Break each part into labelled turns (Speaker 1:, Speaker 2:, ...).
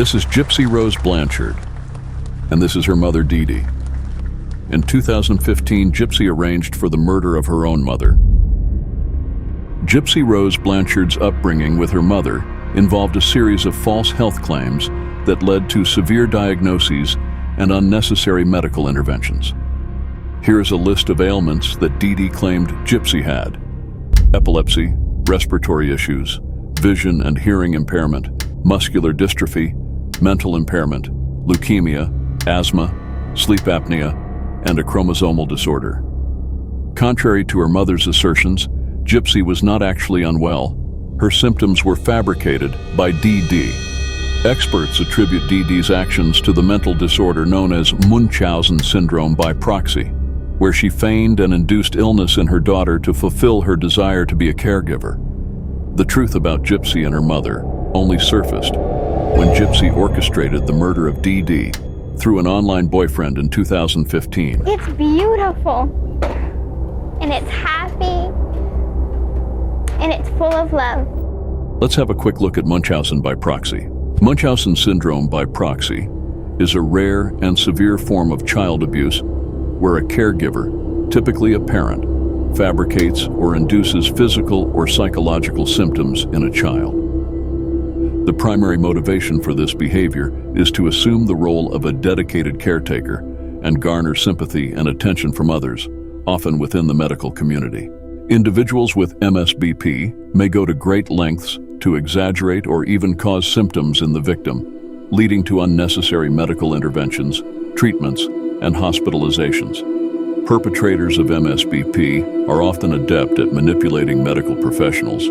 Speaker 1: This is Gypsy Rose Blanchard, and this is her mother, Dee Dee. In 2015, Gypsy arranged for the murder of her own mother. Gypsy Rose Blanchard's upbringing with her mother involved a series of false health claims that led to severe diagnoses and unnecessary medical interventions. Here is a list of ailments that Dee Dee claimed Gypsy had: epilepsy, respiratory issues, vision and hearing impairment, muscular dystrophy, mental impairment, leukemia, asthma, sleep apnea, and a chromosomal disorder. Contrary to her mother's assertions, Gypsy was not actually unwell. Her symptoms were fabricated by Dee Dee. Experts attribute Dee Dee's actions to the mental disorder known as Munchausen syndrome by Proxy, where she feigned and induced illness in her daughter to fulfill her desire to be a caregiver. The truth about Gypsy and her mother only surfaced when Gypsy orchestrated the murder of Dee Dee through an online boyfriend in 2015.
Speaker 2: It's beautiful, and it's happy, and it's full of love.
Speaker 1: Let's have a quick look at Munchausen by Proxy. Munchausen syndrome by Proxy is a rare and severe form of child abuse where a caregiver, typically a parent, fabricates or induces physical or psychological symptoms in a child. The primary motivation for this behavior is to assume the role of a dedicated caretaker and garner sympathy and attention from others, often within the medical community. Individuals with MSBP may go to great lengths to exaggerate or even cause symptoms in the victim, leading to unnecessary medical interventions, treatments, and hospitalizations. Perpetrators of MSBP are often adept at manipulating medical professionals,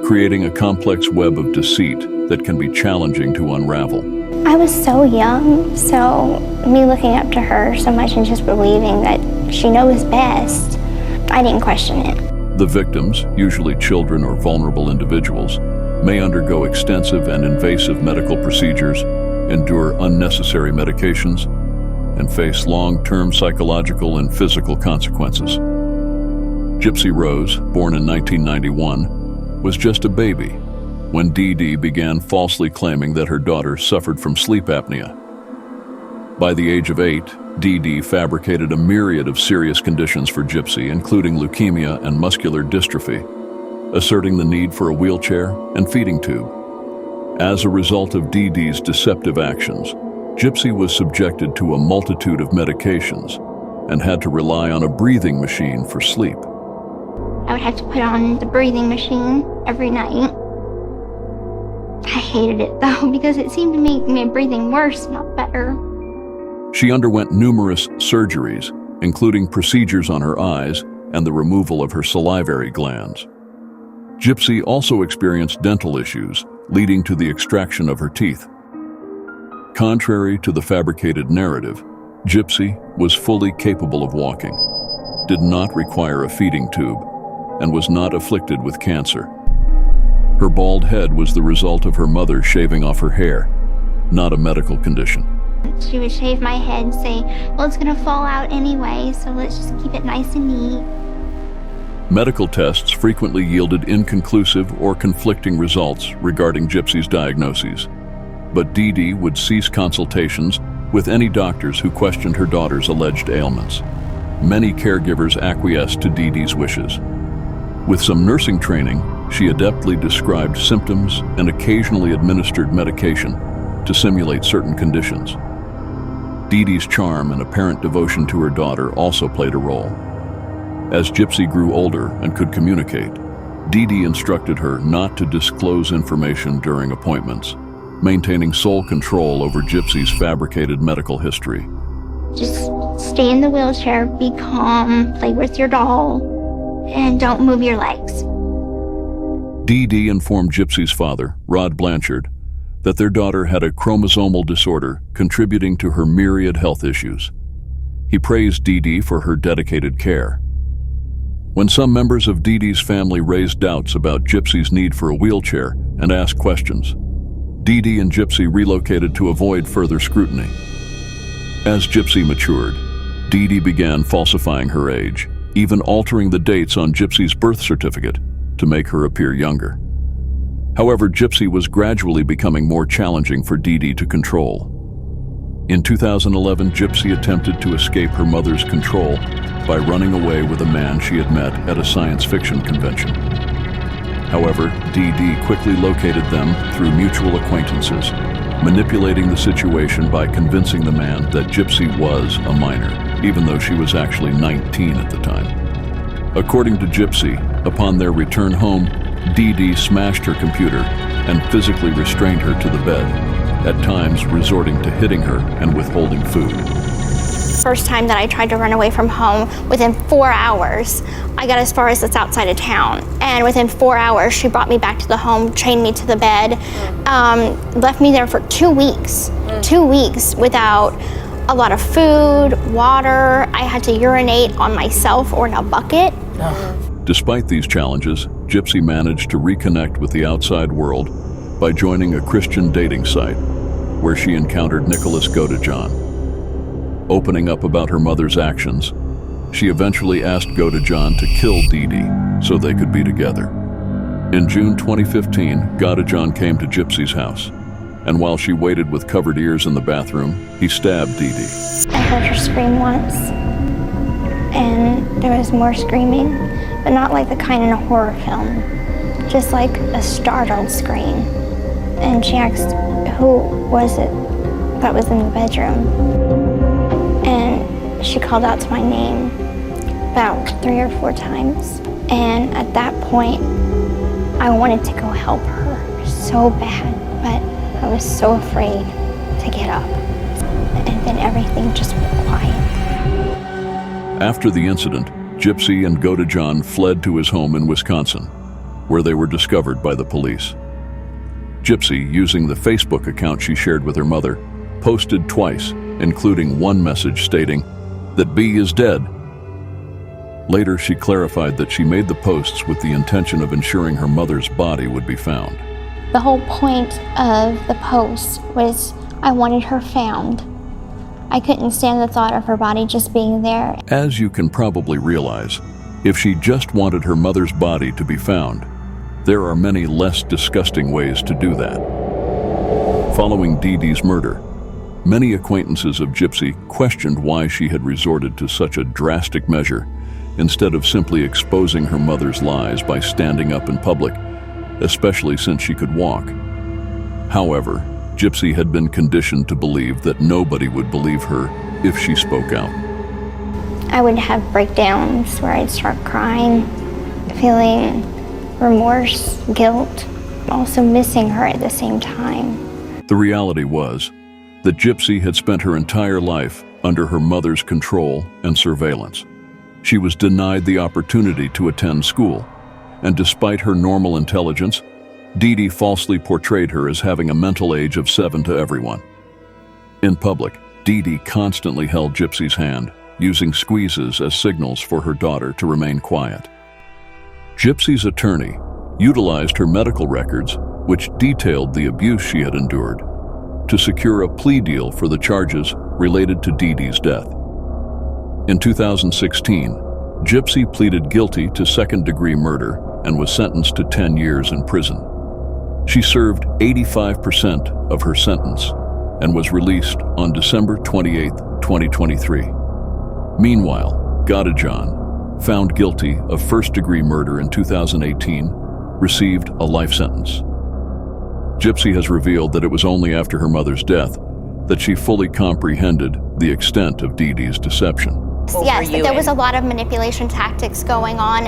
Speaker 1: creating a complex web of deceit that can be challenging to unravel.
Speaker 2: I was so young, so me looking up to her so much and just believing that she knows best, I didn't question it.
Speaker 1: The victims, usually children or vulnerable individuals, may undergo extensive and invasive medical procedures, endure unnecessary medications, and face long-term psychological and physical consequences. Gypsy Rose, born in 1991, was just a baby when Dee Dee began falsely claiming that her daughter suffered from sleep apnea. By the age of 8, Dee Dee fabricated a myriad of serious conditions for Gypsy, including leukemia and muscular dystrophy, asserting the need for a wheelchair and feeding tube. As a result of Dee Dee's deceptive actions, Gypsy was subjected to a multitude of medications and had to rely on a breathing machine for sleep.
Speaker 2: I would have to put on the breathing machine every night. I hated it though, because it seemed to make my breathing worse, not better.
Speaker 1: She underwent numerous surgeries, including procedures on her eyes and the removal of her salivary glands. Gypsy also experienced dental issues, leading to the extraction of her teeth. Contrary to the fabricated narrative, Gypsy was fully capable of walking, did not require a feeding tube, and was not afflicted with cancer. Her bald head was the result of her mother shaving off her hair, not a medical condition.
Speaker 2: She would shave my head and say, well, it's gonna fall out anyway, so let's just keep it nice and neat.
Speaker 1: Medical tests frequently yielded inconclusive or conflicting results regarding Gypsy's diagnoses, but Dee Dee would cease consultations with any doctors who questioned her daughter's alleged ailments. Many caregivers acquiesced to Dee Dee's wishes. With some nursing training, she adeptly described symptoms and occasionally administered medication to simulate certain conditions. Dee Dee's charm and apparent devotion to her daughter also played a role. As Gypsy grew older and could communicate, Dee Dee instructed her not to disclose information during appointments, maintaining sole control over Gypsy's fabricated medical history.
Speaker 2: Just stay in the wheelchair, be calm, play with your doll, and don't move your legs.
Speaker 1: Dee Dee informed Gypsy's father, Rod Blanchard, that their daughter had a chromosomal disorder contributing to her myriad health issues. He praised Dee Dee for her dedicated care. When some members of Dee Dee's family raised doubts about Gypsy's need for a wheelchair and asked questions, Dee Dee and Gypsy relocated to avoid further scrutiny. As Gypsy matured, Dee Dee began falsifying her age, even altering the dates on Gypsy's birth certificate to make her appear younger. However, Gypsy was gradually becoming more challenging for Dee Dee to control. In 2011, Gypsy attempted to escape her mother's control by running away with a man she had met at a science fiction convention. However, Dee Dee quickly located them through mutual acquaintances, manipulating the situation by convincing the man that Gypsy was a minor, even though she was actually 19 at the time. According to Gypsy, upon their return home, Dee Dee smashed her computer and physically restrained her to the bed, at times resorting to hitting her and withholding food.
Speaker 2: First time that I tried to run away from home, within 4 hours, I got as far as this outside of town. And within 4 hours, she brought me back to the home, chained me to the bed, left me there for 2 weeks. 2 weeks without a lot of food, water. I had to urinate on myself or in a bucket.
Speaker 1: Despite these challenges, Gypsy managed to reconnect with the outside world by joining a Christian dating site, where she encountered Nicholas Godejohn. Opening up about her mother's actions, she eventually asked Godejohn to kill Dee Dee so they could be together. In June 2015, Godejohn came to Gypsy's house, and while she waited with covered ears in the bathroom, he stabbed Dee Dee.
Speaker 2: I heard her scream once, and there was more screaming, but not like the kind in a horror film, just like a startled scream. And she asked, who was it that was in the bedroom? And she called out to my name about 3 or 4 times. And at that point, I wanted to go help her so bad, but I was so afraid to get up. And then everything just went quiet.
Speaker 1: After the incident, Gypsy and Godejohn fled to his home in Wisconsin, where they were discovered by the police. Gypsy, using the Facebook account she shared with her mother, posted twice, including one message stating that B is dead. Later, she clarified that she made the posts with the intention of ensuring her mother's body would be found.
Speaker 2: The whole point of the post was I wanted her found. I couldn't stand the thought of her body just being there.
Speaker 1: As you can probably realize, if she just wanted her mother's body to be found, there are many less disgusting ways to do that. Following Dee Dee's murder, many acquaintances of Gypsy questioned why she had resorted to such a drastic measure instead of simply exposing her mother's lies by standing up in public, especially since she could walk. However, Gypsy had been conditioned to believe that nobody would believe her if she spoke out.
Speaker 2: I would have breakdowns where I'd start crying, feeling remorse, guilt, also missing her at the same time.
Speaker 1: The reality was that Gypsy had spent her entire life under her mother's control and surveillance. She was denied the opportunity to attend school, and despite her normal intelligence, Dee Dee falsely portrayed her as having a mental age of 7 to everyone. In public, Dee Dee constantly held Gypsy's hand, using squeezes as signals for her daughter to remain quiet. Gypsy's attorney utilized her medical records, which detailed the abuse she had endured, to secure a plea deal for the charges related to Dee Dee's death. In 2016, Gypsy pleaded guilty to second-degree murder and was sentenced to 10 years in prison. She served 85% of her sentence and was released on December 28, 2023. Meanwhile, Godejohn, found guilty of first-degree murder in 2018, received a life sentence. Gypsy has revealed that it was only after her mother's death that she fully comprehended the extent of Dee Dee's deception.
Speaker 2: Yes, but there was a lot of manipulation tactics going on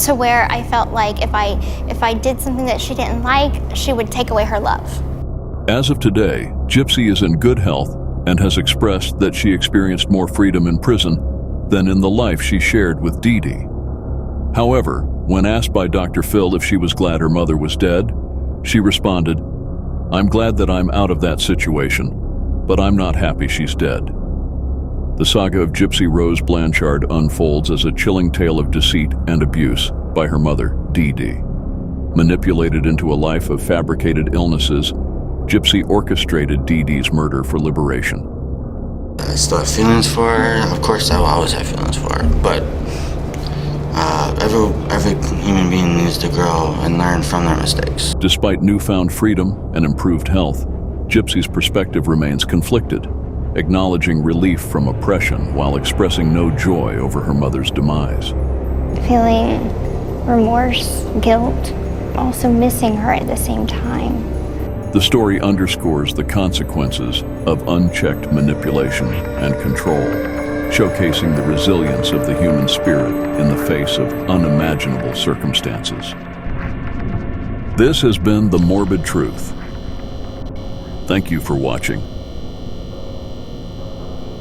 Speaker 2: to where I felt like if I did something that she didn't like, she would take away her love.
Speaker 1: As of today, Gypsy is in good health and has expressed that she experienced more freedom in prison than in the life she shared with Dee Dee. However, when asked by Dr. Phil if she was glad her mother was dead, she responded, "I'm glad that I'm out of that situation, but I'm not happy she's dead." The saga of Gypsy Rose Blanchard unfolds as a chilling tale of deceit and abuse by her mother, Dee Dee. Manipulated into a life of fabricated illnesses, Gypsy orchestrated Dee Dee's murder for liberation.
Speaker 3: I still have feelings for her. Of course, I will always have feelings for her. But every human being continues to grow and learn from their mistakes.
Speaker 1: Despite newfound freedom and improved health, Gypsy's perspective remains conflicted, acknowledging relief from oppression while expressing no joy over her mother's demise.
Speaker 2: Feeling remorse, guilt, also missing her at the same time.
Speaker 1: The story underscores the consequences of unchecked manipulation and control, showcasing the resilience of the human spirit in the face of unimaginable circumstances. This has been The Morbid Truth. Thank you for watching.